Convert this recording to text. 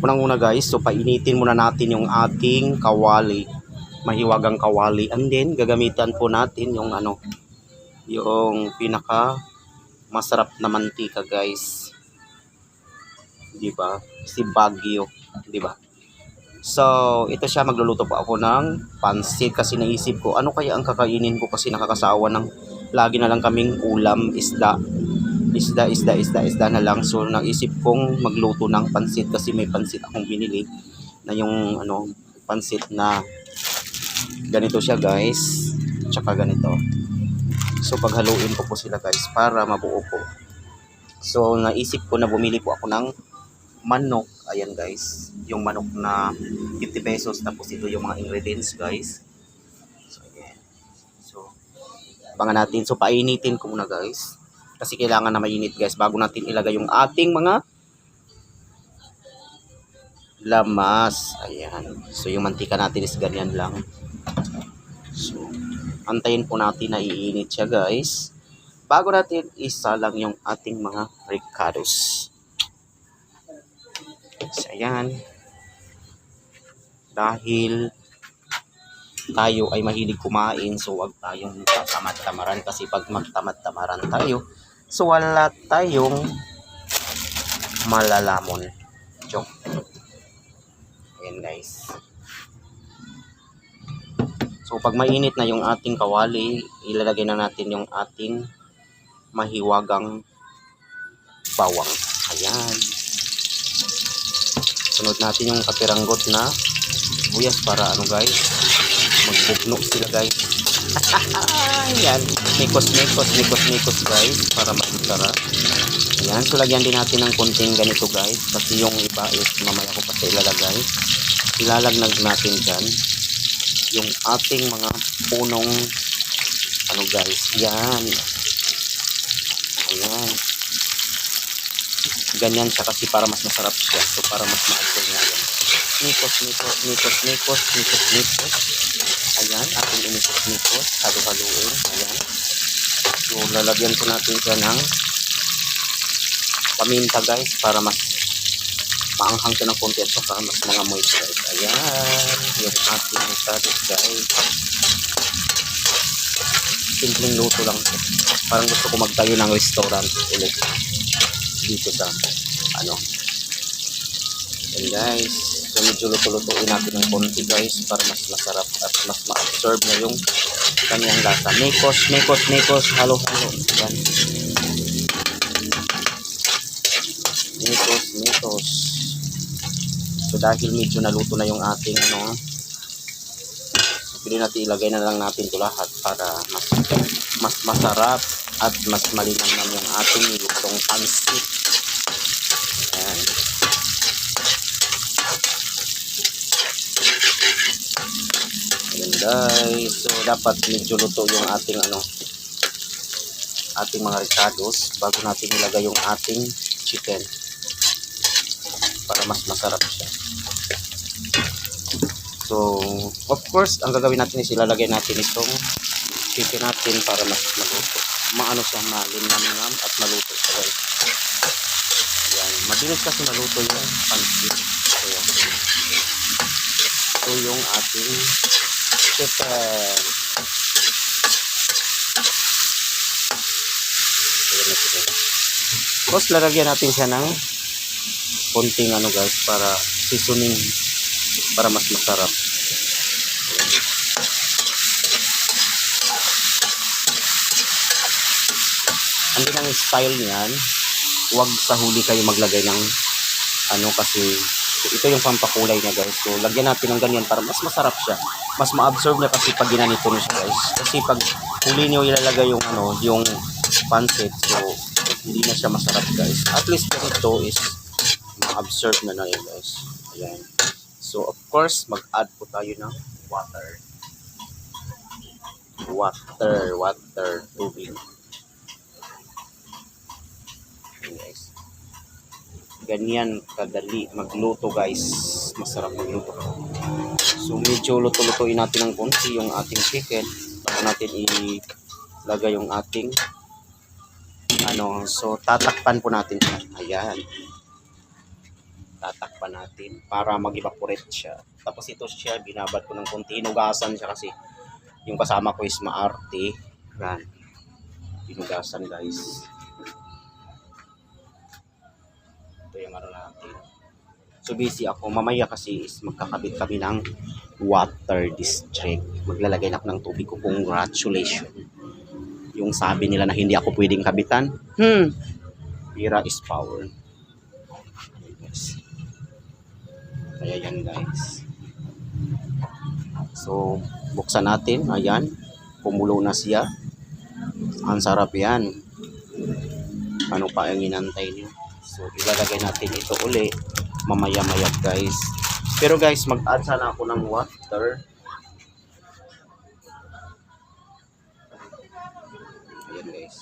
Unang-una guys, so painitin muna natin yung ating kawali, mahiwagang kawali, and then gagamitan po natin yung yung pinaka masarap na mantika guys, di ba? Si Baguio, di ba? So, ito siya, magluluto po ako ng pansit kasi naisip ko, ano kaya ang kakainin ko kasi nakakasawa ng lagi na lang kaming ulam, isda na lang. So, naisip kong magluto ng pansit kasi may pansit akong binili na yung pansit na ganito siya guys, tsaka ganito. So, paghaluin ko po sila guys para mabuo po. So, naisip ko na bumili po ako ng manok. Ayan guys, yung manok na 50 pesos. Tapos ito yung mga ingredients guys. So ayan. So abangan natin. So painitin ko muna guys, kasi kailangan na mainit guys bago natin ilagay yung ating mga lamas. Ayan. So yung mantika natin is ganyan lang. So antayin po natin na iinit siya guys bago natin isalang yung ating mga ricados. So, ayan. Dahil tayo ay mahilig kumain, so wag tayong tatamad-tamaran kasi pag magtamad-tamaran tayo, so wala tayong malalamon. Joke. Ayan guys. So pag mainit na yung ating kawali, ilalagay na natin yung ating mahiwagang bawang. Ayan. Sunod natin yung kapiranggot na buyas para guys, magbugno sila guys. Ayan, mikos guys para masarap. Ayan, so lagyan din natin ng konting ganito guys kasi yung iba is mamaya ko pa sa ilalagay. Ilalagnag natin dyan yung ating mga punong guys. Yan. Ayan. Ganyan siya kasi para mas masarap siya. So para mas maagol nga yan. Mikos. Ayan, ating inikos. Halo-haloin. Ayan. So lalagyan po natin siya ng paminta guys para mas maanghang siya ng konti at saka mas mga moist guys. Ayan. Yung ating ricados guys. Simpleng luto lang. Parang gusto ko magtayo ng restaurant ulit dito sa Yan guys. So medyo luto-lutuin natin ng konti guys para mas masarap at mas ma-absorb na yung kanyang lasa. Mikos. Halo-halo. Yan. Mikos. So dahil medyo naluto na yung ating pwede natin ilagay na lang natin ito lahat para mas masarap at mas malinamnam yung ating nilutong pansit. Ayan. Ayan guys. So dapat medyo luto yung ating ating mga ricados bago natin ilagay yung ating chicken para mas masarap siya. So of course ang gagawin natin is ilalagay natin itong chicken natin para mas maluto. Siya malinamnam at maluto siya guys. Yan, mabilis kasi maluto yung pansit. So, yan. Ito yung ating chicken. Tapos lalagyan natin siya ng konting guys para seasoning para mas masarap. Hindi ang style niyan, huwag sa huli kayo maglagay ng kasi ito yung pampakulay niya guys. So lagyan natin ng ganyan para mas masarap siya. Mas ma-absorb niya kasi pag ginanito niyo siya guys. Kasi pag huli niyo ilalagay yung yung pancit, so hindi na siya masarap guys. At least ito is ma-absorb na yun guys. Ayan. So of course mag-add po tayo ng water, tubig. Guys, ganyan kadali magluto guys, masarap magluto. So medyo luto-lutuin natin ng konti yung ating chicken bago natin ilagay yung ating so tatakpan po natin siya. Ayan. tatakpan natin para mag-evaporate siya. Tapos ito siya, binabad ko ng konti. Hinugasan siya kasi yung kasama ko is maarte. Yan. Hinugasan guys. Ito yung ano natin. So busy ako. Mamaya kasi is magkakabit kami ng water district. Maglalagay na ako ng tubig ko. Congratulations. Yung sabi nila na hindi ako pwedeng kabitan. Pira is power. Yes. Kaya yan guys. So, buksan natin. Ayan. Kumulo na siya. Ang sarap yan. Ano pa ang inantay niyo? So, ilalagay natin ito uli. Mamaya-maya guys. Pero guys, mag-add sana ako ng water. Ayan guys.